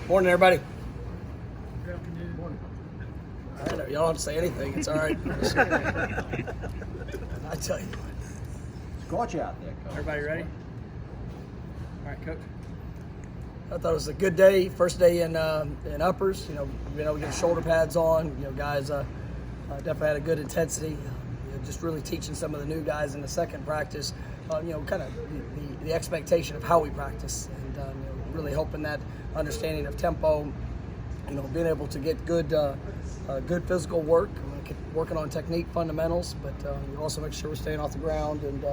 Morning, everybody. Good afternoon. Morning. Y'all don't have to say anything. It's all right. I tell you. Caught you out there, Coach. Everybody ready? All right, Coach. I thought it was a good day. First day in uppers. You know, being able to get shoulder pads on. You know, guys definitely had a good intensity. Just really teaching some of the new guys in the second practice. You know, kind of the expectation of how we practice, and you know, really helping that understanding of tempo. You know, being able to get good physical work, working on technique fundamentals, but you also make sure we're staying off the ground and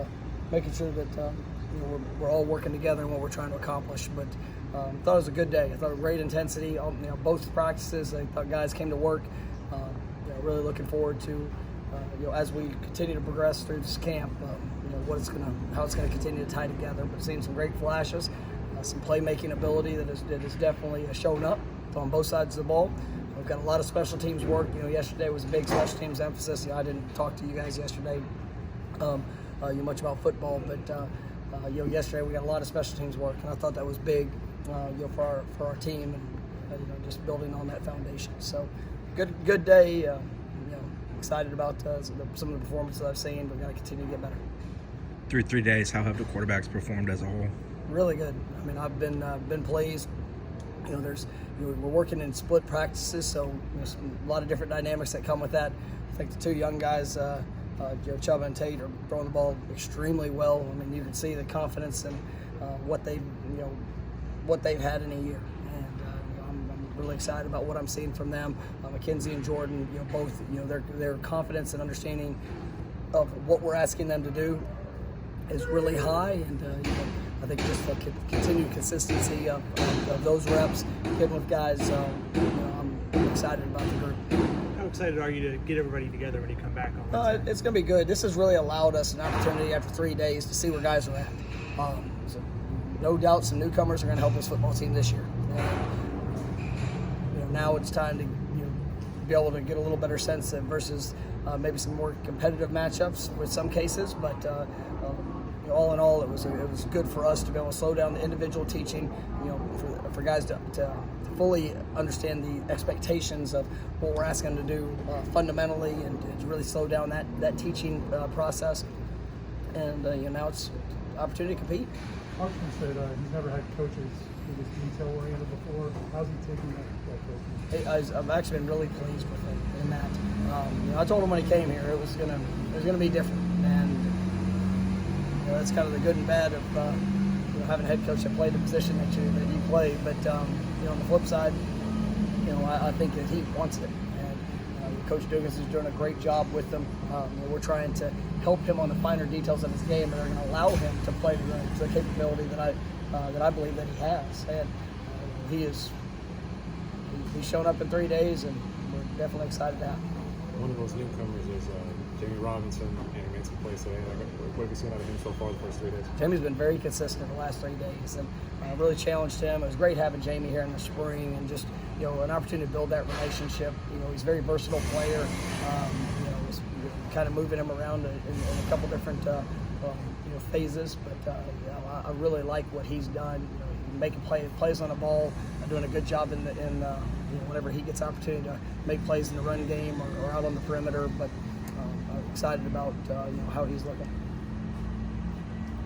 making sure that you know, we're all working together in what we're trying to accomplish. But I thought it was a good day. I thought it was great intensity. You know, both practices. I thought guys came to work. You know, really looking forward to you know, as we continue to progress through this camp. You know, how it's gonna continue to tie together. But seeing some great flashes, some playmaking ability that is definitely shown up on both sides of the ball. We've got a lot of special teams work. You know, yesterday was a big special teams emphasis. You know, I didn't talk to you guys yesterday much about football, but you know, yesterday we got a lot of special teams work, and I thought that was big, you know, for our team, and you know, just building on that foundation. So, good day. You know, excited about some of the performances I've seen. We're going to continue to get better. Through 3 days, how have the quarterbacks performed as a whole? Really good. I mean, I've been pleased. You know, we're working in split practices, so you know, a lot of different dynamics that come with that. I think the two young guys, you know, Chubb and Tate, are throwing the ball extremely well. I mean, you can see the confidence in what they've had in a year, and you know, I'm really excited about what I'm seeing from them. Mackenzie and Jordan, you know, both, you know, their confidence and understanding of what we're asking them to do is really high, and you know, I think just the continued consistency of those reps, getting with guys, you know, I'm excited about the group. How excited are you to get everybody together when you come back on Wednesday? It's going to be good. This has really allowed us an opportunity after 3 days to see where guys are at. So no doubt some newcomers are going to help this football team this year. And, you know, now it's time to, you know, be able to get a little better sense of versus maybe some more competitive matchups with some cases, but you know, all in all, it was good for us to be able to slow down the individual teaching. You know, for guys to fully understand the expectations of what we're asking them to do fundamentally, and to really slow down that teaching process. And you know, now it's an opportunity to compete. Hartman said he's never had coaches who was detail-oriented before. How's he taking that coaching? I've actually been really pleased with him in that. You know, I told him when he came here it was gonna be different, and you know, that's kind of the good and bad of you know, having a head coach that played the position that you play. But you know, on the flip side, you know, I think that he wants it, and Coach Dugas is doing a great job with them. You know, we're trying to help him on the finer details of his game that are going to allow him to play to the capability that I believe that he has, and he's shown up in 3 days, and we're definitely excited to have him. One of those newcomers is Jamie Robinson, and he made some plays today. What have you seen out of him so far the first 3 days? Jamie's been very consistent the last 3 days, and really challenged him. It was great having Jamie here in the spring, and just, you know, an opportunity to build that relationship. You know, he's a very versatile player. You know, was kind of moving him around in a couple different you know, phases, but you know, I really like what he's done. You know, making plays on the ball, doing a good job in you know, whenever he gets opportunity to make plays in the run game or out on the perimeter. But I'm excited about you know, how he's looking.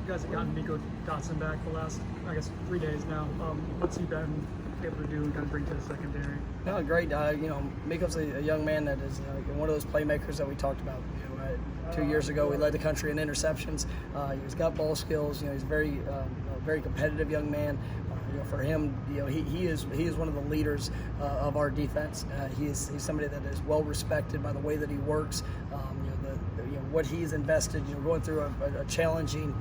You guys have gotten Nico Dotson back the last, I guess, 3 days now. What's he been able to do and kind of bring to the secondary? No, great. You know, Miko's a young man that is one of those playmakers that we talked about. You know, 2 years ago, we led the country in interceptions. He's got ball skills. You know, he's very competitive young man. You know, for him, you know, he is one of the leaders of our defense. He's somebody that is well respected by the way that he works. You know, what he's invested. You know, going through a challenging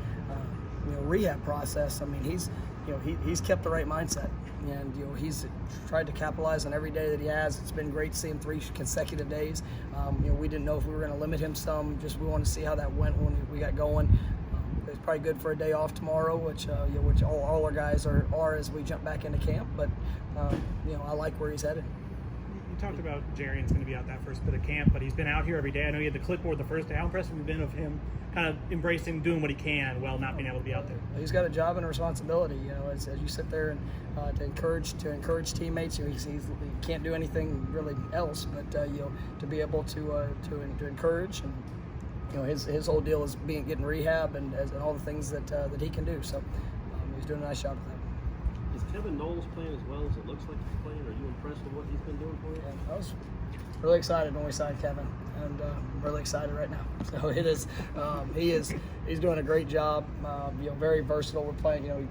you know, rehab process. I mean, he's kept the right mindset, and you know, he's tried to capitalize on every day that he has. It's been great to see him 3 consecutive days. You know, we didn't know if we were going to limit him some. Just we want to see how that went when we got going. It's probably good for a day off tomorrow, which you know, which all our guys are as we jump back into camp. But you know, I like where he's headed. You talked about Jarian's going to be out that first bit of camp, but he's been out here every day. I know he had the clipboard the first day. How impressive have you been of him kind of embracing doing what he can while not being able to be out there? He's got a job and a responsibility, you know, as you sit there and to encourage teammates. You know, he can't do anything really else, but you know, to be able to encourage, and you know, his whole deal is getting rehab and all the things that he can do. So he's doing a nice job of that. Is Kevin Knowles playing as well as it looks like he's playing? Are you impressed with what he's been doing for you? Yeah, I was really excited when we signed Kevin, and I'm really excited right now. So it is, he's doing a great job. You know, very versatile. We're playing, you know,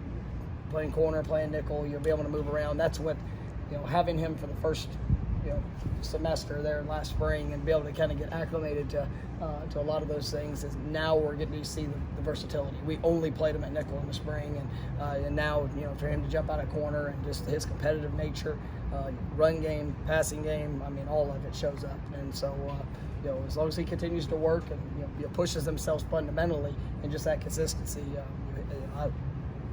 playing corner, playing nickel. You'll be able to move around. That's what, you know, having him for the first, you know, semester there last spring and be able to kind of get acclimated to a lot of those things is now we're getting to see the versatility. We only played him at nickel in the spring, and now, you know, for him to jump out of corner and just his competitive nature, run game, passing game, I mean, all of it shows up. And so, you know, as long as he continues to work and you know, pushes himself fundamentally and just that consistency,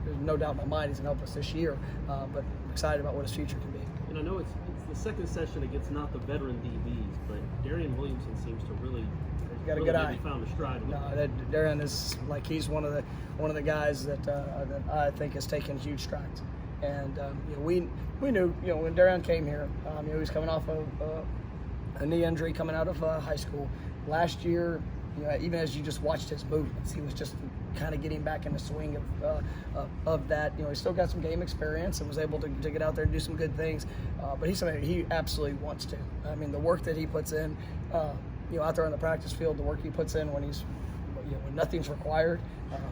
there's no doubt in my mind he's going to help us this year. But I'm excited about what his future can be. And I know it's the second session against not the veteran DBs, but Darian Williamson seems to really got a good eye. Found a stride. No, Darian is like, he's one of the guys that I think has taken huge strides. And you know, we knew, you know, when Darian came here, you know, he was coming off of a knee injury coming out of high school last year. You know, even as you just watched his movements, he was just kind of getting back in the swing of that. You know, he still got some game experience and was able to get out there and do some good things. But he's somebody he absolutely wants to. I mean, the work that he puts in, you know, out there on the practice field, the work he puts in when he's, you know, when nothing's required.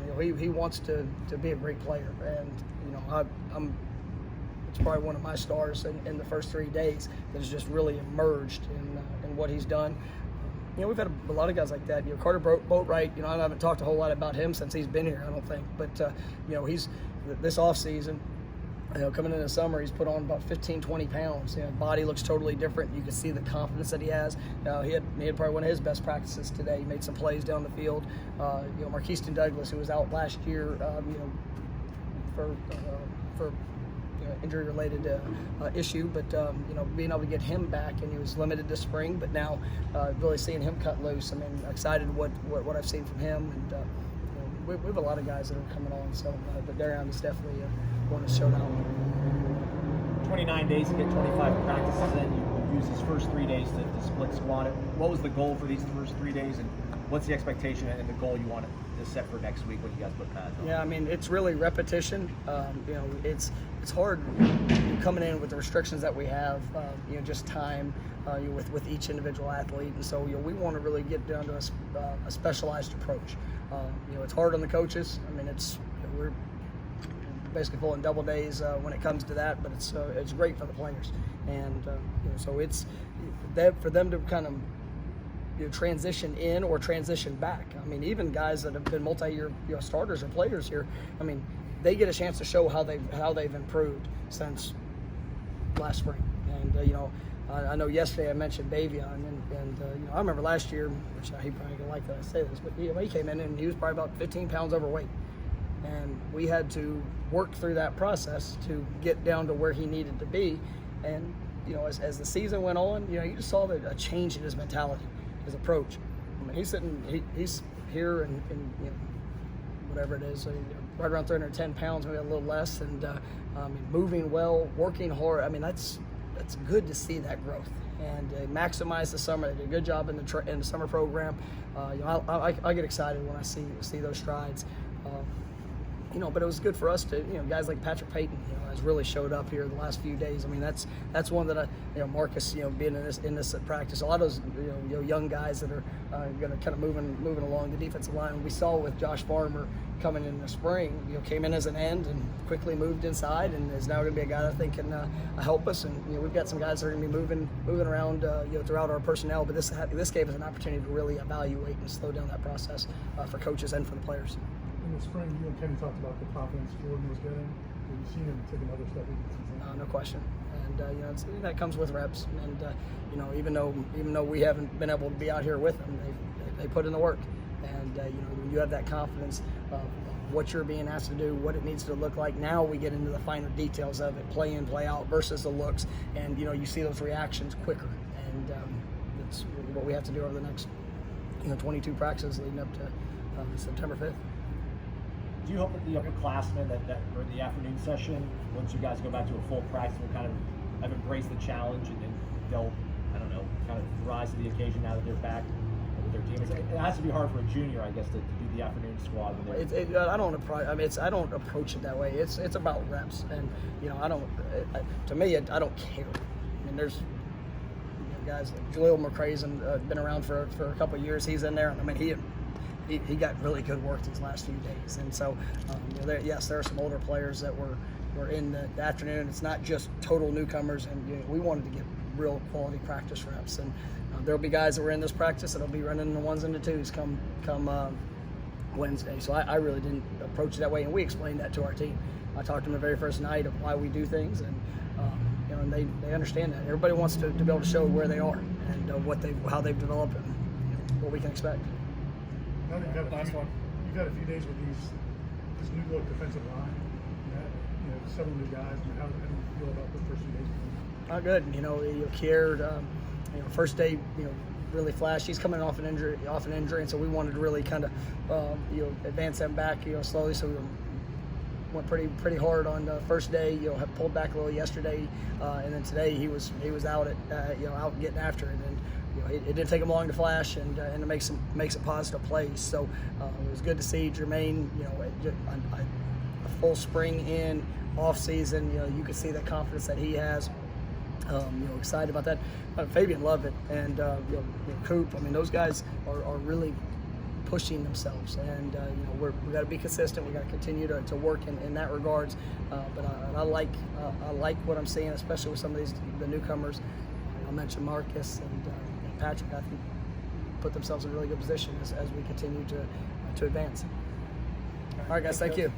You know, he wants to be a great player, and you know, it's probably one of my stars in the first 3 days that has just really emerged in what he's done. You know, we've had a lot of guys like that. You know, Carter Boatwright, you know, I haven't talked a whole lot about him since he's been here, I don't think. But, you know, he's, this offseason, you know, coming into summer, he's put on about 15, 20 pounds. You know, body looks totally different. You can see the confidence that he has. He had probably one of his best practices today. He made some plays down the field. You know, Marquiston Douglas, who was out last year, you know, for injury-related issue, but you know, being able to get him back, and he was limited this spring, but now really seeing him cut loose. I mean, excited what I've seen from him, and you know, we have a lot of guys that are coming on. So, but Darian is definitely one to show out. 29 days to get 25 practices in. You used his first 3 days to split squat it. What was the goal for these first 3 days, and what's the expectation and the goal you want to set for next week when you guys put pads on? Yeah, I mean, it's really repetition. You know, it's hard coming in with the restrictions that we have. You know, just time you know, with each individual athlete, and so you know, we want to really get down to a specialized approach. You know, it's hard on the coaches. I mean, it's, you know, we're basically pulling double days when it comes to that, but it's great for the players, and you know, so it's for them to kind of, you know, transition in or transition back. I mean, even guys that have been multi-year, you know, starters or players here, I mean, they get a chance to show how they've improved since last spring. And you know, I know yesterday I mentioned Bavion, and you know, I remember last year, which he probably gonna like that I say this, but you know, he came in and he was probably about 15 pounds overweight, and we had to work through that process to get down to where he needed to be. And you know, as the season went on, you know, you just saw a change in his mentality, his approach. I mean, he's here and you know, whatever it is, you know, right around 310 pounds, maybe a little less, and I mean, moving well, working hard. I mean, that's good to see that growth, and maximize the summer. They did a good job in the summer program. You know, I get excited when I see those strides. You know, but it was good for us to, you know, guys like Patrick Payton, you know, has really showed up here the last few days. I mean, that's one that you know, Marcus, you know, being in this practice, a lot of those, you know, young guys that are going to kind of moving along the defensive line. We saw with Josh Farmer coming in the spring, you know, came in as an end and quickly moved inside, and is now going to be a guy that I think can help us. And you know, we've got some guys that are going to be moving around, you know, throughout our personnel. But this gave us an opportunity to really evaluate and slow down that process for coaches and for the players. In the spring, you and Kenny talked about the confidence Jordan was getting. Have you seen him take another step into the season? No question. And you know, that comes with reps. And you know, even though we haven't been able to be out here with them, they put in the work. And you know, when you have that confidence of what you're being asked to do, what it needs to look like. Now we get into the finer details of it, play in, play out versus the looks, and you see those reactions quicker, and that's what we have to do over the next 22 practices leading up to September 5th. Do you hope that the upperclassmen that or the afternoon session, once you guys go back to a full practice, will kind of have embraced the challenge and they'll, I don't know, kind of rise to the occasion now that they're back with their team? It has to be hard for a junior, I guess, to do the afternoon squad when they're. I don't approach it that way. It's about reps, and to me, I don't care. I mean, there's guys like Jaleel McCrae's been around for a couple of years. He's in there, and I mean he got really good work these last few days, and so there are some older players that were in the afternoon. It's not just total newcomers, and we wanted to get real quality practice reps, and there'll be guys that were in this practice that'll be running in the ones and the twos come Wednesday. So I really didn't approach it that way, and we explained that to our team. I talked to them the very first night of why we do things, and and they understand that. Everybody wants to be able to show where they are and how they've developed and what we can expect. Now that you've had a few days with this new look defensive line. Several new guys. I mean, how do you feel about the first few days? Good. Cared. First day, really flashed. He's coming off an injury, and so we wanted to really kind of, advance them back, slowly. So we went pretty hard on the first day. Have pulled back a little yesterday, and then today he was out out getting after it. And it didn't take him long to flash and to make some positive plays. So it was good to see Jermaine. A full spring in, off season. You could see the confidence that he has. Excited about that. Fabian loved it, and Coop. I mean, those guys are really pushing themselves, and we got to be consistent. We got to continue to work in that regards. But I like what I'm seeing, especially with some of the newcomers. I mentioned Marcus and Patrick. I think put themselves in a really good position as we continue to advance. All right, guys. Thank you.